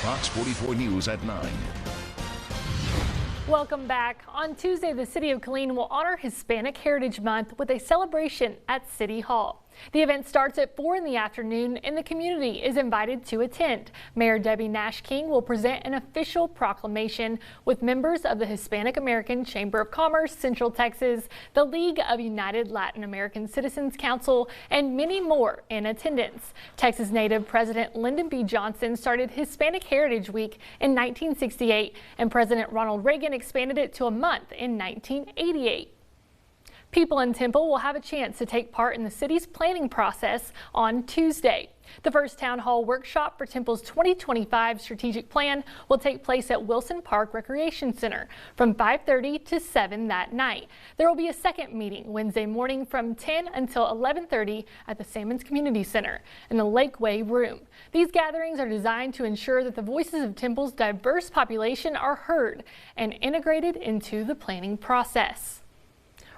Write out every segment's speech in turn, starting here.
Fox 44 News at 9. Welcome back. On Tuesday, the City of Killeen will honor Hispanic Heritage Month with a celebration at City Hall. The event starts at 4 in the afternoon and the community is invited to attend. Mayor Debbie Nash King will present an official proclamation with members of the Hispanic American Chamber of Commerce, Central Texas, the League of United Latin American Citizens Council, and many more in attendance. Texas native President Lyndon B. Johnson started Hispanic Heritage Week in 1968, and President Ronald Reagan expanded it to a month in 1988. People in Temple will have a chance to take part in the city's planning process on Tuesday. The first town hall workshop for Temple's 2025 strategic plan will take place at Wilson Park Recreation Center from 5:30 to 7 that night. There will be a second meeting Wednesday morning from 10 until 11:30 at the Salmons Community Center in the Lakeway Room. These gatherings are designed to ensure that the voices of Temple's diverse population are heard and integrated into the planning process.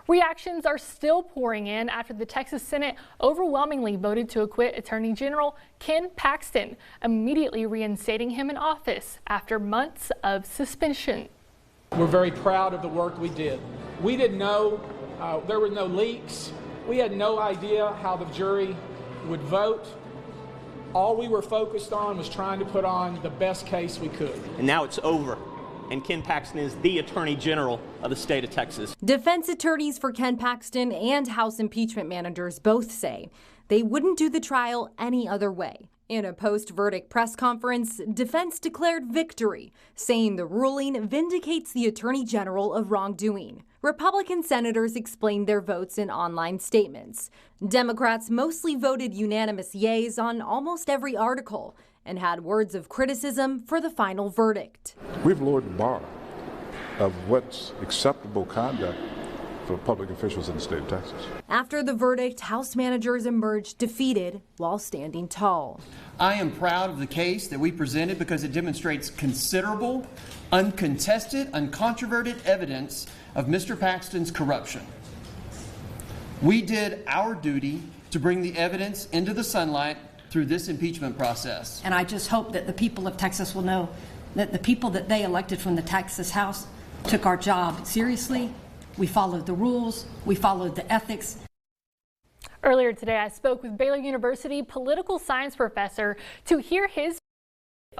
Reactions are still pouring in after the Texas Senate overwhelmingly voted to acquit Attorney General Ken Paxton, immediately reinstating him in office after months of suspension. We're very proud of the work we did. We didn't know, there were no leaks. We had no idea how the jury would vote. All we were focused on was trying to put on the best case we could. And now it's over. And Ken Paxton is the Attorney General of the state of Texas. Defense attorneys for Ken Paxton and House impeachment managers both say they wouldn't do the trial any other way. In a post-verdict press conference, defense declared victory, saying the ruling vindicates the Attorney General of wrongdoing. Republican senators explained their votes in online statements. Democrats mostly voted unanimous yeas on almost every article and had words of criticism for the final verdict. We've lowered the bar of what's acceptable conduct for public officials in the state of Texas. After the verdict, House managers emerged defeated while standing tall. I am proud of the case that we presented because it demonstrates considerable, uncontested, uncontroverted evidence of Mr. Paxton's corruption. We did our duty to bring the evidence into the sunlight through this impeachment process. And I just hope that the people of Texas will know that the people that they elected from the Texas House took our job seriously. We followed the rules, we followed the ethics. Earlier today, I spoke with Baylor University political science professor to hear his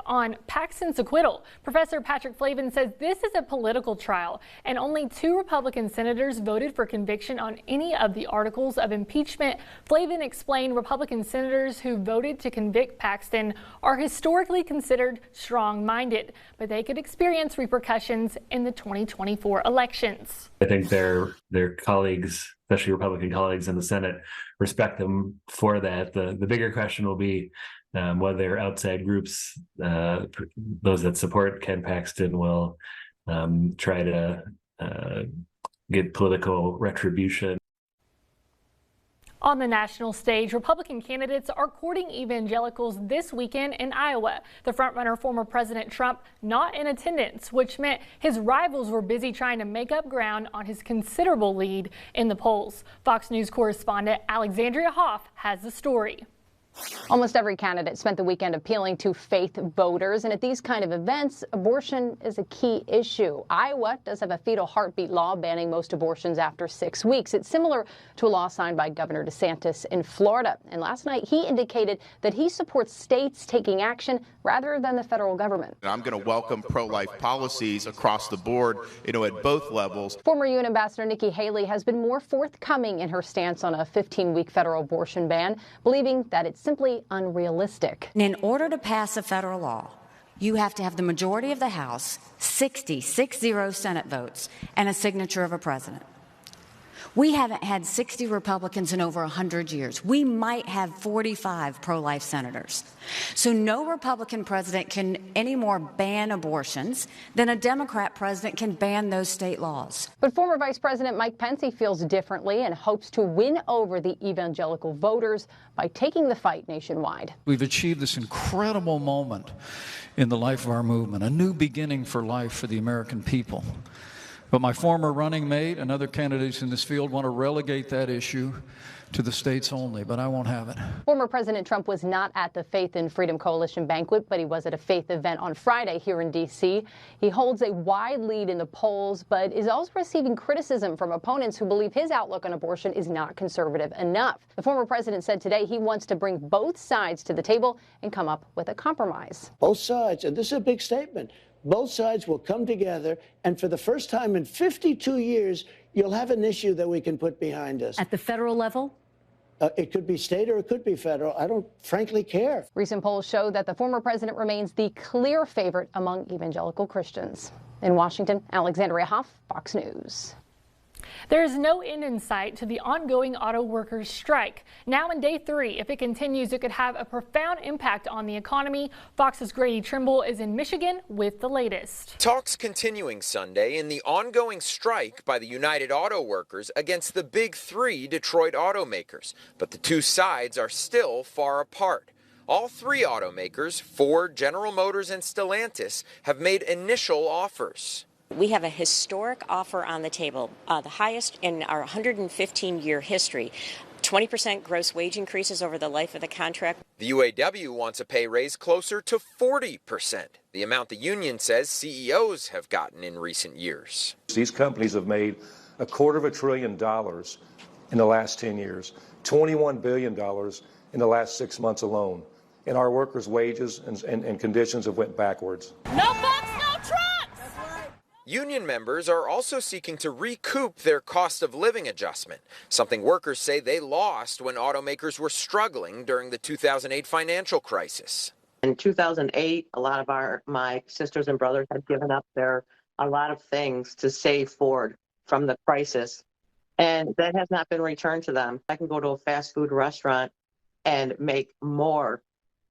on Paxton's acquittal. Professor Patrick Flavin says this is a political trial and only 2 Republican senators voted for conviction on any of the articles of impeachment. Flavin explained Republican senators who voted to convict Paxton are historically considered strong-minded, but they could experience repercussions in the 2024 elections. I think their colleagues, especially Republican colleagues in the Senate, respect them for that. The bigger question will be whether outside groups, those that support Ken Paxton, will try to get political retribution. On the national stage, Republican candidates are courting evangelicals this weekend in Iowa. The frontrunner, former President Trump, not in attendance, which meant his rivals were busy trying to make up ground on his considerable lead in the polls. Fox News correspondent Alexandria Hoff has the story. Almost every candidate spent the weekend appealing to faith voters, and at these kind of events, abortion is a key issue. Iowa does have a fetal heartbeat law banning most abortions after 6 weeks. It's similar to a law signed by Governor DeSantis in Florida. And last night, he indicated that he supports states taking action rather than the federal government. I'm going to welcome pro-life policies across the board, at both levels. Former UN Ambassador Nikki Haley has been more forthcoming in her stance on a 15-week federal abortion ban, believing that it's simply unrealistic. In order to pass a federal law, you have to have the majority of the House, 60 Senate votes, and a signature of a president. We haven't had 60 Republicans in over 100 years. We might have 45 pro-life senators. So no Republican president can anymore ban abortions than a Democrat president can ban those state laws. But former Vice President Mike Pence feels differently and hopes to win over the evangelical voters by taking the fight nationwide. We've achieved this incredible moment in the life of our movement, a new beginning for life for the American people. But my former running mate and other candidates in this field want to relegate that issue to the states only, but I won't have it. Former President Trump was not at the Faith and Freedom Coalition banquet, but he was at a faith event on Friday here in D.C. He holds a wide lead in the polls, but is also receiving criticism from opponents who believe his outlook on abortion is not conservative enough. The former president said today he wants to bring both sides to the table and come up with a compromise. Both sides, and this is a big statement, both sides will come together, and for the first time in 52 years, you'll have an issue that we can put behind us. At the federal level? It could be state or it could be federal. I don't frankly care. Recent polls show that the former president remains the clear favorite among evangelical Christians. In Washington, Alexandria Hoff, Fox News. There is no end in sight to the ongoing auto workers' strike. Now in day 3, if it continues, it could have a profound impact on the economy. Fox's Grady Trimble is in Michigan with the latest. Talks continuing Sunday in the ongoing strike by the United Auto Workers against the big 3 Detroit automakers. But the two sides are still far apart. All 3 automakers, Ford, General Motors, and Stellantis, have made initial offers. We have a historic offer on the table, the highest in our 115-year history. 20% gross wage increases over the life of the contract. The UAW wants a pay raise closer to 40%, the amount the union says CEOs have gotten in recent years. These companies have made $250 billion in the last 10 years, $21 billion in the last 6 months alone, and our workers' wages and conditions have went backwards. No bucks, no trucks! Union members are also seeking to recoup their cost of living adjustment, something workers say they lost when automakers were struggling during the 2008 financial crisis. In 2008, a lot of my sisters and brothers had given up a lot of things to save Ford from the crisis, and that has not been returned to them. I can go to a fast food restaurant and make more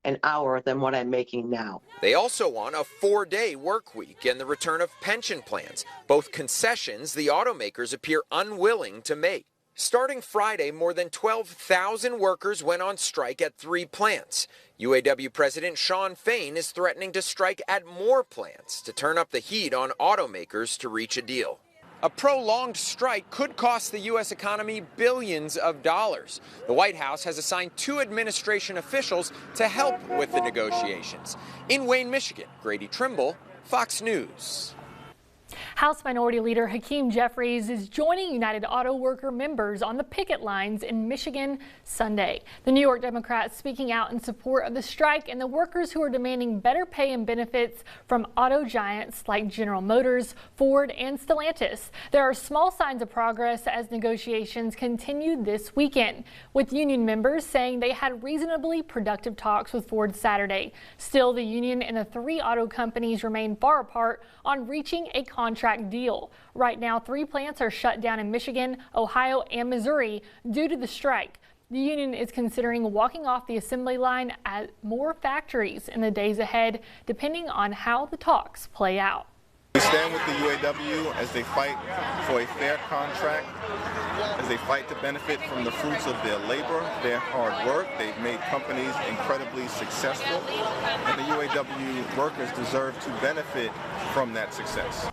an hour than what I'm making now. They also want a 4-day work week and the return of pension plans, both concessions the automakers appear unwilling to make. Starting Friday, more than 12,000 workers went on strike at 3 plants. UAW President Shawn Fain is threatening to strike at more plants to turn up the heat on automakers to reach a deal. A prolonged strike could cost the U.S. economy billions of dollars. The White House has assigned 2 administration officials to help with the negotiations. In Wayne, Michigan, Grady Trimble, Fox News. House Minority Leader Hakeem Jeffries is joining United Auto Worker members on the picket lines in Michigan Sunday. The New York Democrats speaking out in support of the strike and the workers who are demanding better pay and benefits from auto giants like General Motors, Ford, and Stellantis. There are small signs of progress as negotiations continued this weekend, with union members saying they had reasonably productive talks with Ford Saturday. Still, the union and the 3 auto companies remain far apart on reaching a contract deal. Right now, 3 plants are shut down in Michigan, Ohio, and Missouri due to the strike. The union is considering walking off the assembly line at more factories in the days ahead, depending on how the talks play out. We stand with the UAW as they fight for a fair contract, as they fight to benefit from the fruits of their labor, their hard work. They've made companies incredibly successful, and the UAW workers deserve to benefit from that success.